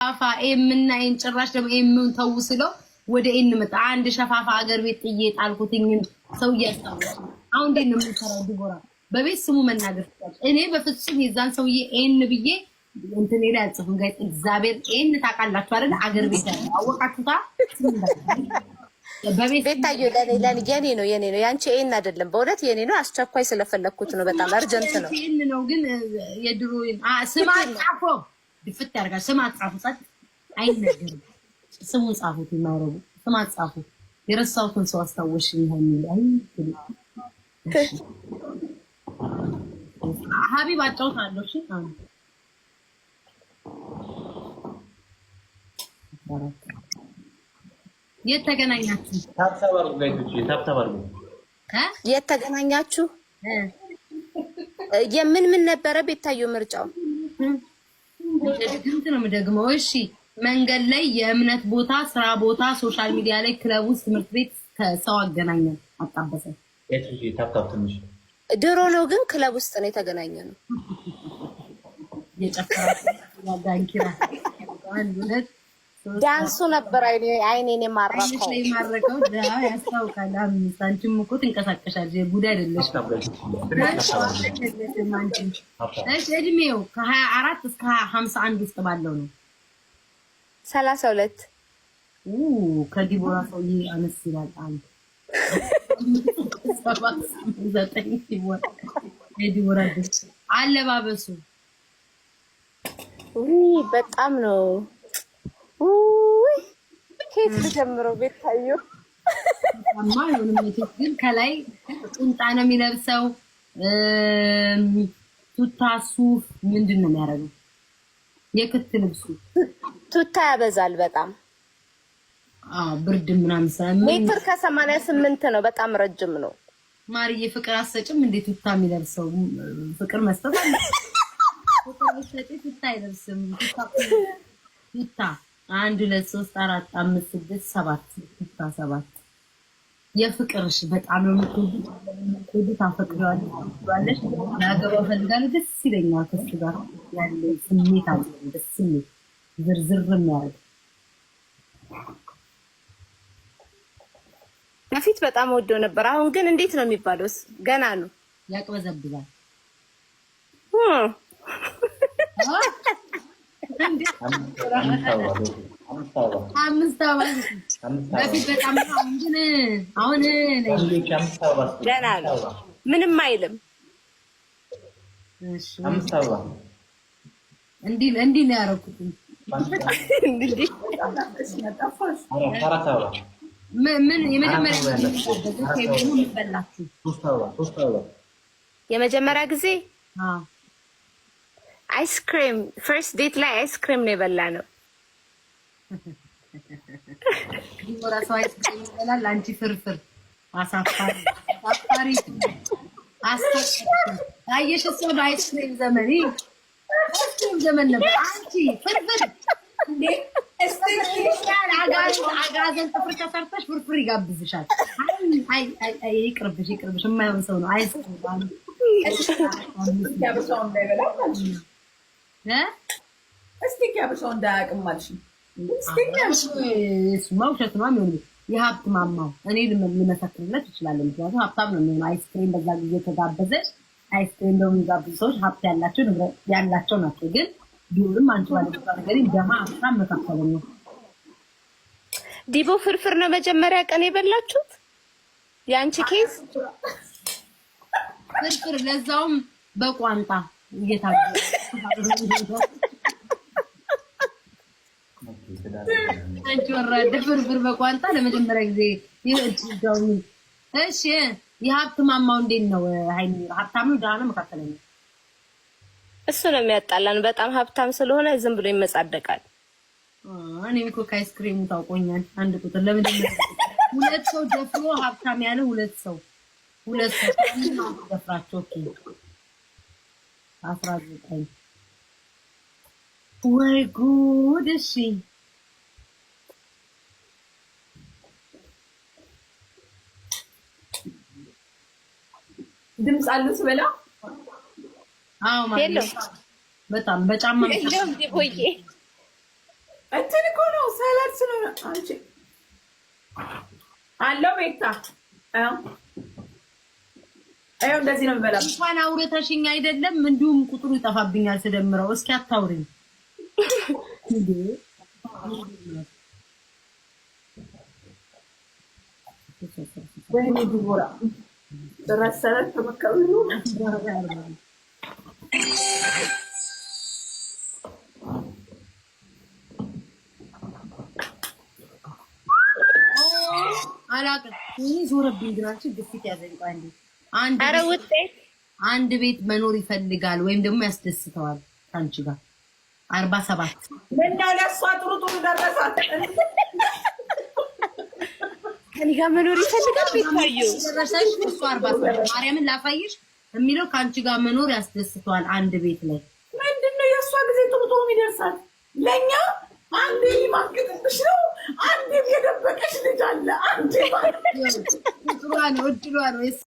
ሸፋፋ ኤምና ኤን ጭራሽ ደግሞ ኤምን ተውስለው ወደ ኤን መጣ። አንድ ሸፋፋ አገር ቤት ጥዬ ጣልኩትኝ ሰው እያስታወሰ አሁን እንዴት ነው የምሰራው? ዲቦራ በቤት ስሙ መናገር ትችላለች። እኔ በፍጹም የዛን ሰውዬ ኤን ብዬ እንትን ላይ አጽፉን ጋር እግዚአብሔር ኤን ታውቃላችሁ አይደል? አገር ቤት ያለው አወቃችሁታ። ቤታዩ የኔ ነው ያንቺ ኤን አይደለም። በእውነት የኔ ነው። አስቸኳይ ስለፈለኩት ነው። በጣም አርጀንት ነው። ኤን ነው ግን የድሮ ስማ ጻፎ ድፍት ያርጋል። ስማ ጻፉ ጻት አይነገርም። ስሙን ጻፉት የማይረቡ ስማ ጻፉ። የረሳሁትን ሰው አስታወሽኝ ይሆን ሀቢብ አጫውታለሁ። እሺ የት ተገናኛችሁ? ታብታባሩ ጋይቶች ታብታባሩ የት ተገናኛችሁ? ምን ነበረ ቤታየው ምርጫው? እንትን ነው የምደግመው። እሺ መንገድ ላይ የእምነት ቦታ፣ ስራ ቦታ፣ ሶሻል ሚዲያ ላይ፣ ክለብ ውስጥ፣ ትምህርት ቤት ከሰው አገናኘን አጣበሰ። የትጂ ታብታብ ትንሽ ድሮ ነው ግን ክለብ ውስጥ ነው የተገናኘነው። የጨፈራዳንኪራ አንዱለት ዳንሱ ነበር አይኔን የማረከው ያስታውቃል። አንቺም እኮ ትንቀሳቀሻለሽ። ጉድ አይደለሽ። እሺ እድሜው ከ24 እስከ 51 ውስጥ ባለው ነው። 32 ከዲቦራ ሰውዬ አነስ ይላል። አንድ 7 ዲቦራ አለባበሱ በጣም ነው። ከየት ልጀምረው? ቤታየው ግን ከላይ ቁንጣ ነው የሚለብሰው። ቱታ ሱፍ ምንድን ነው የሚያደርገው? የክት ልብሱ ቱታ ያበዛል በጣም ብርድ ምናምን ሰለኝ። ሜትር ከ88 ነው። በጣም ረጅም ነው። ማርዬ ፍቅር አሰጭም እንዴ? ቱታ የሚለብሰው ፍቅር መስጠት አለ። ፍቅር መስጠት ቱታ አይለብስም። ቱታ 1 2 3 4 5 6 7 ቱታ 7 የፍቅርሽ በጣም ነው የምትወዱት። ታፈቅሪዋለሽ። ያገባው ፈልጋለሁ። ደስ ይለኛል። ከሱ ጋር ያለ ስሜት አለ። ደስ የሚል ዝርዝር የሚያደርግ በፊት በጣም ወደው ነበር። አሁን ግን እንዴት ነው የሚባለው? ገና ነው ያቅበዘብዛል። አምስት በፊት በጣም አሁን ገና ነው። ምንም አይልም። እንዲህ ነው ያደረኩት። ምን የመጀመሪያ ጊዜ አይስክሪም ፈርስት ዴት ላይ አይስክሪም ነው የበላነው። ዲቦራስ አይስክሪም ይበላል። አንቺ ፍርፍር አሳፋሪ አየሽ። ሰው አይስክሪም ዘመን አይስክሪም ዘመን ነበር። አንቺ ፍርፍር እንዴ አጋዘን ጥፍር ከሰርተሽ ፍርፍር ይጋብዝሻል። አይ ይቅርብሽ። የማይሆን ሰው ነው አይስክሪም እስቲክ ያበሻው እንዳያውቅም ማለት ነው። እሱማ ውሸት ነው የሚሆነው። የሀብት ማማው እኔ ልመሰክርለት እችላለሁ። ምክንያቱም ሀብታም ነው የሚሆነው። አይስክሪም በዛ ጊዜ ተጋበዘች። አይስክሪም ደግሞ የሚጋብዙ ሰዎች ሀብት ያላቸው ናቸው። ግን ቢሆንም አንቺ ባለችው ነገር ደማ ሀብታም መካከለኛ ነው። ዲቦ ፍርፍር ነው መጀመሪያ ቀን የበላችሁት? የአንቺ ኬዝ ፍርፍር ለዛውም በቋንጣ እየታገለ አንቺ ወራደ ፍርፍር በቋንጣ ለመጀመሪያ ጊዜ ይወጭው። እሺ የሀብት ማማው እንዴት ነው? ሀብታም ነው? ደህና ነው? መካከለኛ? እሱ ነው የሚያጣላን። በጣም ሀብታም ስለሆነ ዝም ብሎ ይመጻደቃል። እኔም እኮ ከአይስክሪሙ ታውቆኛል። አንድ ቁጥር ለምንድን ነው ሁለት ሰው ደፍሮ ሀብታም ያለ ሁለት ሰው ደፍራቸው 19 ወይ ጉድ! እሺ ድምፅ አለው ስበላ። አዎ ማለት በጣም በጫማ ስለሆነ አንቺ አለው ቤታ አየው እንደዚህ ነው የሚበላው። እንኳን አውርተሽኝ አይደለም እንዲሁም ቁጥሩ ይጠፋብኛል ስደምረው። እስኪ አታውሪኝ እንዴ ወይኔ ዲቦራ ደረሰረ ተመከሩ አላውቅም። ይሄ ዞረብኝ ግራችን ግፊት ያዘኝ። አንድ ቤት መኖር ይፈልጋል ወይም ደግሞ ያስደስተዋል ካንቺ ጋር 47 እና ለሷ ጥሩ ጥሩ ደረሳት። ከኔ ጋር መኖር ይፈልጋል ቤታዩ ደረሰሽ። እሱ 47 ማርያምን ላፋይሽ የሚለው ካንቺ ጋር መኖር ያስደስተዋል አንድ ቤት ላይ። ምንድነው የሷ ጊዜ ጥሩ ጥሩ የሚደርሳት ለኛ አንዴ ማግጥሽ ነው። አንዴ የደበቀሽ ልጅ አለ። አንዴ ማለት ጥሩ ነው እድሏ ነው።